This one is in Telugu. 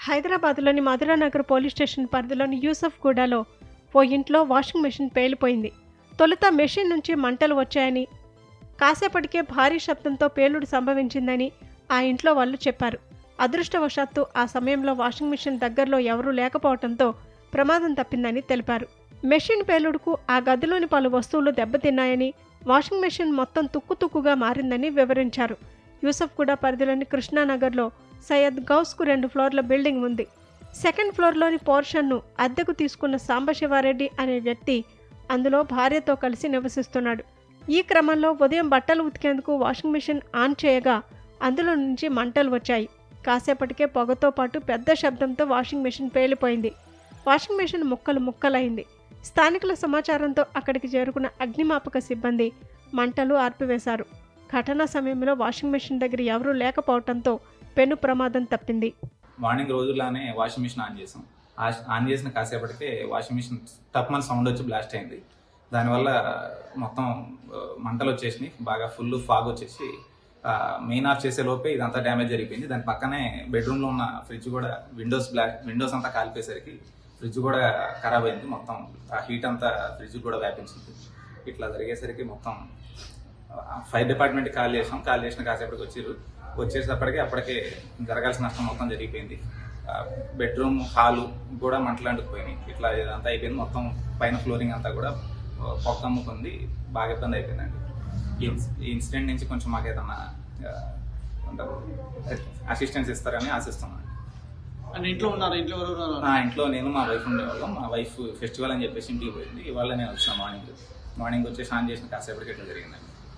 హైదరాబాద్లోని మధురానగర్ పోలీస్ స్టేషన్ పరిధిలోని యూసఫ్గూడలో ఓ ఇంట్లో వాషింగ్ మెషిన్ పేలిపోయింది. తొలుత మెషిన్ నుంచి మంటలు వచ్చాయని, కాసేపటికే భారీ శబ్దంతో పేలుడు సంభవించిందని ఆ ఇంట్లో వాళ్ళు చెప్పారు. అదృష్టవశాత్తు ఆ సమయంలో వాషింగ్ మెషిన్ దగ్గరలో ఎవరూ లేకపోవడంతో ప్రమాదం తప్పిందని తెలిపారు. మెషిన్ పేలుడుకు ఆ గదిలోని పలు వస్తువులు దెబ్బతిన్నాయని, వాషింగ్ మెషిన్ మొత్తం తుక్కుతుక్కుగా మారిందని వివరించారు. యూసఫ్గూడ పరిధిలోని కృష్ణానగర్లో సయ్యద్ గౌస్కు 2 ఫ్లోర్ల బిల్డింగ్ ఉంది. సెకండ్ ఫ్లోర్లోని పోర్షన్ను అద్దెకు తీసుకున్న సాంబశివారెడ్డి అనే వ్యక్తి అందులో భార్యతో కలిసి నివసిస్తున్నాడు. ఈ క్రమంలో ఉదయం బట్టలు ఉతికేందుకు వాషింగ్ మెషిన్ ఆన్ చేయగా అందులో నుంచి మంటలు వచ్చాయి. కాసేపటికే పొగతో పాటు పెద్ద శబ్దంతో వాషింగ్ మెషిన్ పేలిపోయింది. వాషింగ్ మెషిన్ ముక్కలైంది. స్థానికుల సమాచారంతో అక్కడికి చేరుకున్న అగ్నిమాపక సిబ్బంది మంటలు ఆర్పివేశారు. ఘటనా సమయంలో వాషింగ్ మెషిన్ దగ్గర ఎవరూ లేకపోవడంతో పెను ప్రమాదం తప్పింది. మార్నింగ్ రోజులానే వాషింగ్ మిషన్ ఆన్ చేసాం. ఆన్ చేసిన కాసేపటికే వాషింగ్ మిషన్ టప్మని సౌండ్ వచ్చి బ్లాస్ట్ అయింది. దానివల్ల మొత్తం మంటలు వచ్చేసినాయి. బాగా ఫుల్ ఫాగ్ వచ్చేసి మెయిన్ ఆఫ్ చేసే లోపే ఇదంతా డ్యామేజ్ జరిగిపోయింది. దాని పక్కనే బెడ్రూమ్లో ఉన్న ఫ్రిడ్జ్ కూడా విండోస్ అంతా కాలిపోయేసరికి ఫ్రిడ్జ్ కూడా ఖరాబ్ అయింది. మొత్తం ఆ హీట్ అంతా ఫ్రిడ్జ్ కూడా వ్యాపించింది. ఇట్లా జరిగేసరికి మొత్తం ఫైర్ డిపార్ట్మెంట్కి కాల్ చేసిన కాసేపటికి వచ్చేటప్పటికి అప్పటికే జరగాల్సిన నష్టం మొత్తం జరిగిపోయింది. బెడ్రూమ్ హాలు కూడా మంటలు అంటుకుపోయినాయి. ఇట్లా ఇదంతా అయిపోయింది. మొత్తం పైన ఫ్లోరింగ్ అంతా కూడా పొక్కమ్ముకుంది. బాగా ఇబ్బంది అయిపోయిందండి. ఈ ఇన్సిడెంట్ నుంచి కొంచెం మాకు ఏదన్నా అసిస్టెన్స్ ఇస్తారని ఆశిస్తున్నాను. ఇంట్లో నేను మా వైఫ్ ఉండేవాళ్ళం. మా వైఫ్ ఫెస్టివల్ అని చెప్పేసి ఇంటికి పోయింది. ఇవాళ నేను వచ్చిన మార్నింగ్ వచ్చేసి ఆన్ చేసిన కాసేపటికి ఇట్లా జరిగిందండి.